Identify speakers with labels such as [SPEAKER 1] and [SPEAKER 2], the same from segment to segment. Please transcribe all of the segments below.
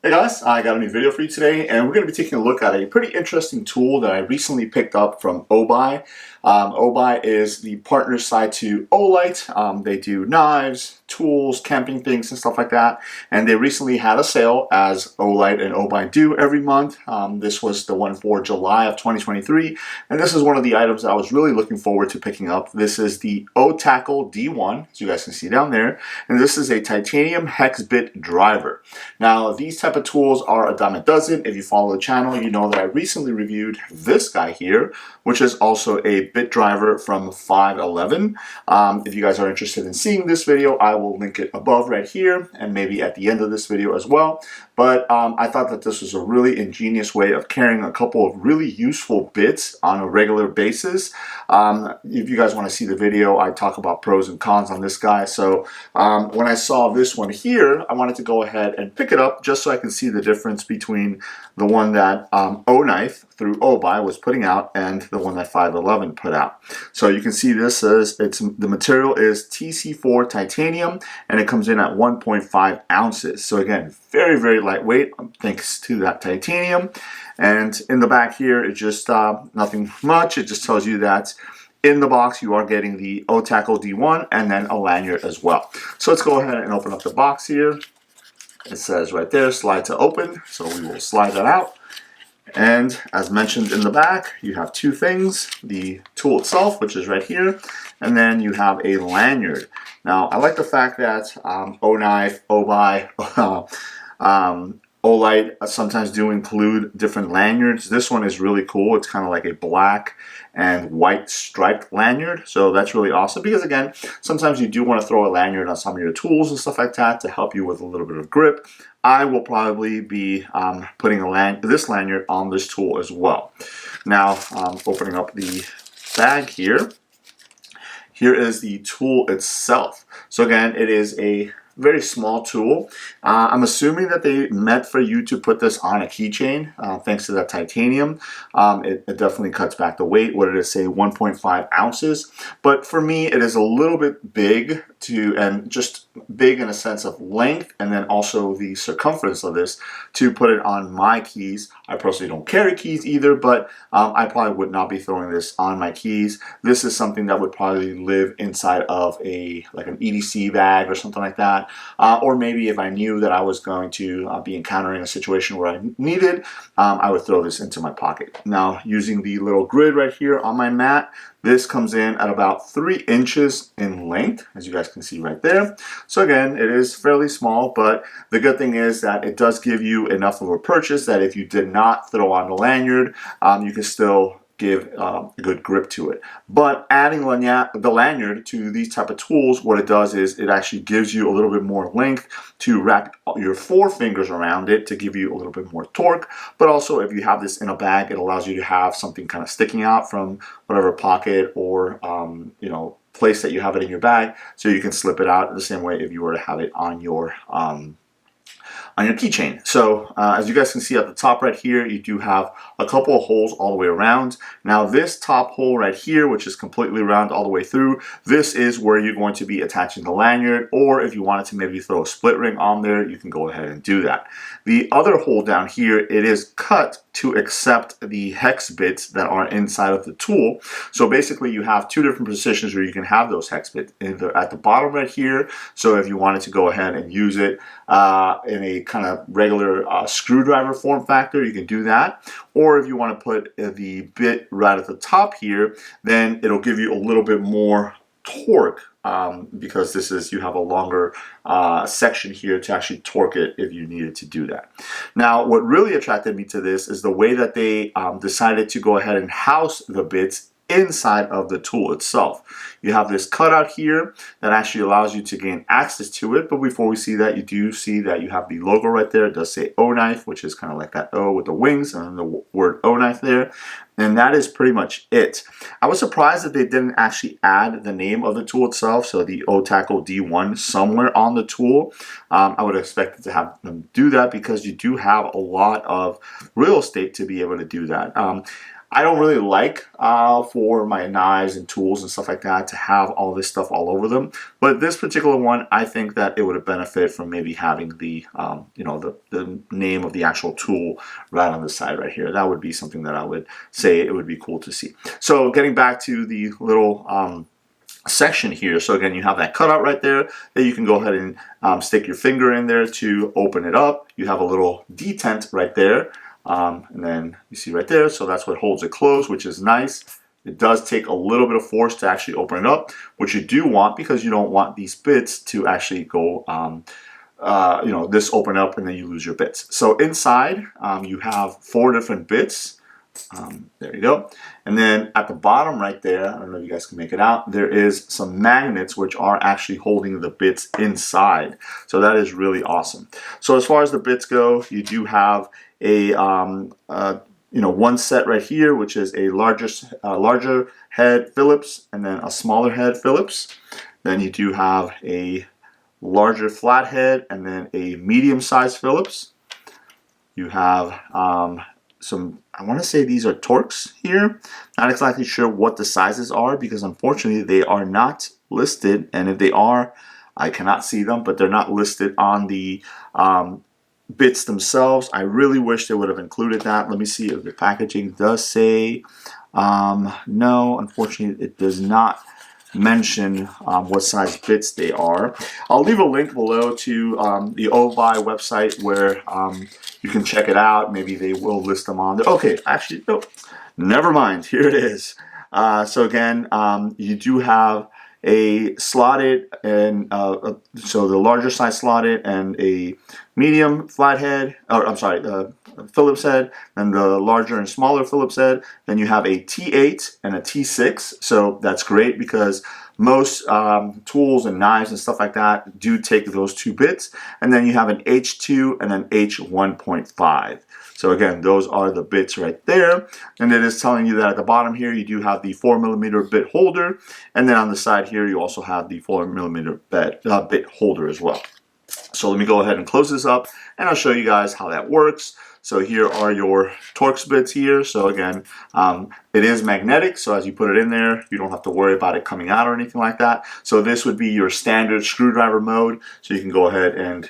[SPEAKER 1] Hey guys, I got a new video for you today, and we're going to be taking a look at a pretty interesting tool that I recently picked up from Obuy. Obuy is the partner side to Olight. They do knives, tools, camping things, and stuff like that. And they recently had a sale, as Olight and Obuy do every month. This was the one for July of 2023, and this is one of the items that I was really looking forward to picking up. This is the Otacle D1, as you guys can see down there, and this is a titanium hex bit driver. Now, these type of tools are a dime a dozen. If you follow the channel, you know that I recently reviewed this guy here, which is also a bit driver from 511. If you guys are interested in seeing this video, I will link it above right here and maybe at the end of this video as well. But I thought that this was a really ingenious way of carrying a couple of really useful bits on a regular basis. If you guys want to see the video, I talk about pros and cons on this guy. So when I saw this one here, I wanted to go ahead and pick it up just so I can see the difference between the one that Oknife through Obuy was putting out and the one that 511 put out. So you can see this is the material is TC4 titanium, and it comes in at 1.5 ounces. So again, very, very lightweight thanks to that titanium. And in the back here, it just nothing much. It just tells you that in the box you are getting the Otacle D1 and then a lanyard as well. So let's go ahead and open up the box here. It says right there, slide to open. So we will slide that out. And as mentioned in the back, you have two things: the tool itself, which is right here, and then you have a lanyard. Now, I like the fact that Oknife, Obuy, Olight sometimes do include different lanyards. This one is really cool. It's kind of like a black and white striped lanyard. So that's really awesome because, again, sometimes you do want to throw a lanyard on some of your tools and stuff like that to help you with a little bit of grip. I will probably be putting this lanyard on this tool as well. Now, opening up the bag here. Here is the tool itself. So again, it is a very small tool. I'm assuming that they meant for you to put this on a keychain, thanks to that titanium. It definitely cuts back the weight. What did it say? 1.5 ounces. But for me, it is a little bit big and just big in a sense of length, and then also the circumference of this to put it on my keys. I personally don't carry keys either, but I probably would not be throwing this on my keys. This is something that would probably live inside of like an EDC bag or something like that. Or maybe if I knew that I was going to be encountering a situation where I needed, I would throw this into my pocket. Now, using the little grid right here on my mat, this comes in at about 3 inches in length, as you guys can see right there. So again, it is fairly small, but the good thing is that it does give you enough of a purchase that if you did not throw on the lanyard, you can still give a good grip to it. But adding the lanyard to these type of tools, what it does is it actually gives you a little bit more length to wrap your 4 fingers around it to give you a little bit more torque. But also, if you have this in a bag, it allows you to have something kind of sticking out from whatever pocket or place that you have it in your bag, so you can slip it out the same way if you were to have it on your keychain. So as you guys can see at the top right here, you do have a couple of holes all the way around. Now this top hole right here, which is completely round all the way through, this is where you're going to be attaching the lanyard, or if you wanted to maybe throw a split ring on there, you can go ahead and do that. The other hole down here, it is cut to accept the hex bits that are inside of the tool. So basically you have 2 different positions where you can have those hex bits, either at the bottom right here, so if you wanted to go ahead and use it in a kind of regular screwdriver form factor, you can do that. Or if you want to put the bit right at the top here, then it'll give you a little bit more torque, because you have a longer section here to actually torque it if you needed to do that. Now, what really attracted me to this is the way that they decided to go ahead and house the bits inside of the tool itself. You have this cutout here that actually allows you to gain access to it, but before we see that, you do see that you have the logo right there. It does say Oknife, which is kind of like that O with the wings and the word Oknife there. And that is pretty much it. I was surprised that they didn't actually add the name of the tool itself, so the Otacle D1 somewhere on the tool. I would have expected to have them do that because you do have a lot of real estate to be able to do that. I don't really like for my knives and tools and stuff like that to have all this stuff all over them. But this particular one, I think that it would have benefited from maybe having the, the name of the actual tool right on the side right here. That would be something that I would say it would be cool to see. So getting back to the little section here. So again, you have that cutout right there that you can go ahead and stick your finger in there to open it up. You have a little detent right there. And then you see right there, so that's what holds it closed, which is nice. It does take a little bit of force to actually open it up, which you do want because you don't want these bits to actually go, this open up and then you lose your bits. So inside, you have 4 different bits. There you go. And then at the bottom right there, I don't know if you guys can make it out, there is some magnets which are actually holding the bits inside. So that is really awesome. So as far as the bits go, you do have a one set right here, which is a larger head Phillips and then a smaller head Phillips. Then you do have a larger flathead and then a medium-sized Phillips. You have some, I want to say these are Torx here. Not exactly sure what the sizes are because unfortunately they are not listed, and if they are, I cannot see them, but they're not listed on the bits themselves. I really wish they would have included that. Let me see if the packaging does say. No, unfortunately it does not mention what size bits they are. I'll leave a link below to the OBI website where you can check it out. Maybe they will list them on there. Okay, actually, no, never mind. Here it is. So again, you do have a slotted and so the larger size slotted and a medium flathead, or I'm sorry, Phillips head, and the larger and smaller Phillips head. Then you have a T8 and a T6. So that's great because most tools and knives and stuff like that do take those 2 bits. And then you have an H2 and an H1.5. So again, those are the bits right there. And it is telling you that at the bottom here, you do have the 4mm bit holder. And then on the side here, you also have the 4mm bit holder as well. So let me go ahead and close this up and I'll show you guys how that works. So here are your Torx bits here. So again, it is magnetic. So as you put it in there, you don't have to worry about it coming out or anything like that. So this would be your standard screwdriver mode. So you can go ahead and,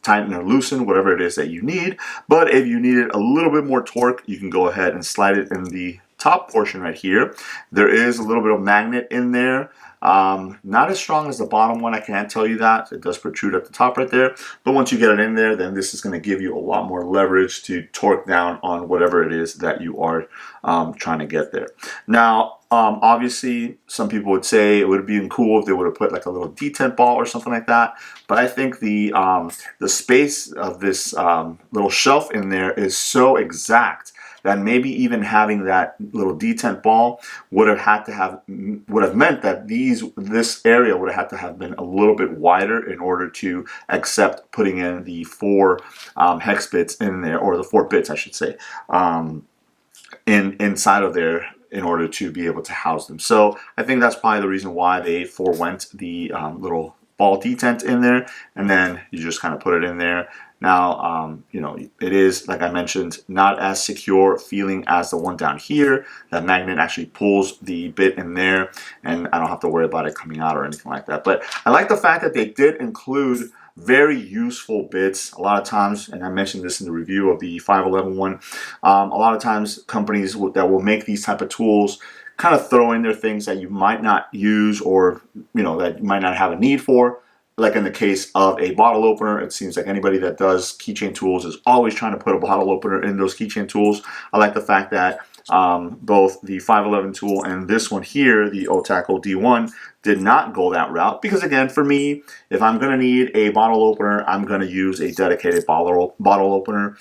[SPEAKER 1] tighten or loosen whatever it is that you need. But if you needed a little bit more torque, you can go ahead and slide it in the top portion right here. There is a little bit of magnet in there. Not as strong as the bottom one, I can't tell you that. It does protrude at the top right there. But once you get it in there, then this is going to give you a lot more leverage to torque down on whatever it is that you are trying to get there. Now, obviously, some people would say it would have been cool if they would have put like a little detent ball or something like that. But I think the space of this little shelf in there is so exact that maybe even having that little detent ball would have meant that this area would have had to have been a little bit wider in order to accept putting in the 4 hex bits in there, or the 4 bits I should say, inside of there in order to be able to house them. So I think that's probably the reason why they forewent the little ball detent in there, and then you just kind of put it in there. Now, it is, like I mentioned, not as secure feeling as the one down here. That magnet actually pulls the bit in there, and I don't have to worry about it coming out or anything like that. But I like the fact that they did include very useful bits. A lot of times, and I mentioned this in the review of the 511 one, a lot of times companies that will make these type of tools kind of throw in their things that you might not use, or that you might not have a need for. Like in the case of a bottle opener, it seems like anybody that does keychain tools is always trying to put a bottle opener in those keychain tools. I like the fact that both the 511 tool and this one here, the Otacle D1, did not go that route. Because again, for me, if I'm going to need a bottle opener, I'm going to use a dedicated bottle opener.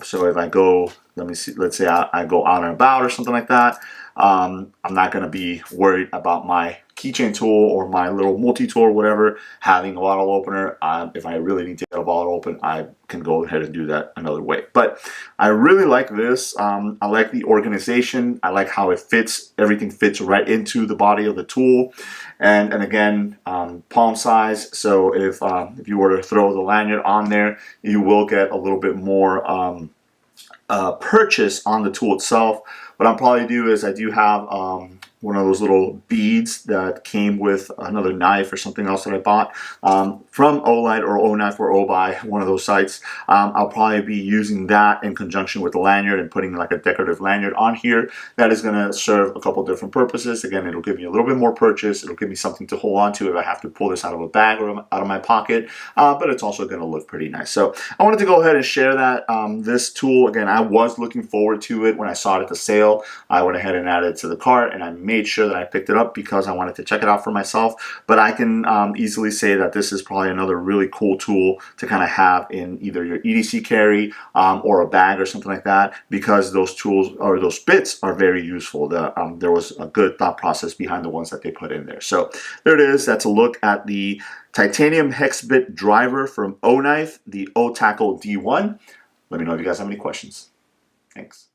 [SPEAKER 1] So if I go, let's say I go out and about or something like that, I'm not going to be worried about my keychain tool or my little multi-tool or whatever having a bottle opener. If I really need to get a bottle open, I can go ahead and do that another way. But I really like this. I like the organization. I like how it fits. Everything fits right into the body of the tool. And again, palm size. So if you were to throw the lanyard on there, you will get a little bit more purchase on the tool itself. What I'll probably do is I do have one of those little beads that came with another knife or something else that I bought from Olight or Oknife or Obuy, one of those sites. I'll probably be using that in conjunction with the lanyard and putting like a decorative lanyard on here. That is going to serve a couple different purposes. Again, it'll give me a little bit more purchase. It'll give me something to hold on to if I have to pull this out of a bag or out of my pocket, but it's also going to look pretty nice. So I wanted to go ahead and share that. This tool, again, I was looking forward to it when I saw it at the sale. I went ahead and added it to the cart, and I made sure that I picked it up because I wanted to check it out for myself. But I can easily say that this is probably another really cool tool to kind of have in either your EDC carry or a bag or something like that, because those tools or those bits are very useful. There was a good thought process behind the ones that they put in there. So there it is. That's a look at the titanium hex bit driver from Oknife, the Otacle D1. Let me know if you guys have any questions. Thanks.